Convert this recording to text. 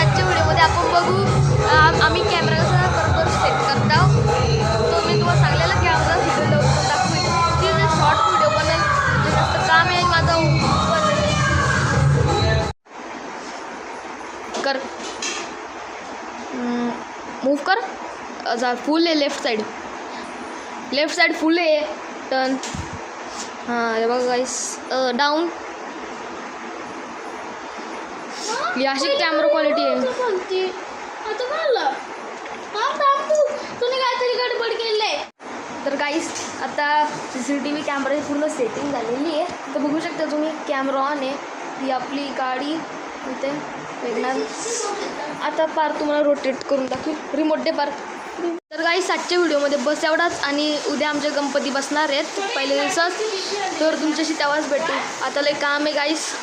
आजच्या व्हिडिओमध्ये आपण बघू आम्ही कॅमेरा कसा बरोबर सेट करता. तो मी तुम्हाला सांगलेला कॅमेरा व्हिडिओ लवकर दाखवेल. ती जे शॉर्ट व्हिडिओ बनेल जे जास्त काम आहे माझा कर मूव कर फुल आहे लेफ्ट साइड फुल आहे टर्न. हां हे बघा गाईस डाऊन. ही अशी कॅमेरा क्वालिटी आहे. तर गाईस आता CCTV कॅमेराची पूर्ण सेटिंग झालेली आहे. तर बघू शकता तुम्ही कॅमेरा ऑन आहे. ही आपली गाडी इथे वेगणार. आता पार तुम्हाला रोटेट करून दाखवू रिमोट दे पार. तर गाईस आजच्या व्हिडिओमध्ये बस एवढाच आणि उद्या आमचे गणपती बसणार आहेत पहिल्या दिवसात. तर तुमच्याशी तेव्हाच भेटू. आता लय काम आहे गाईस.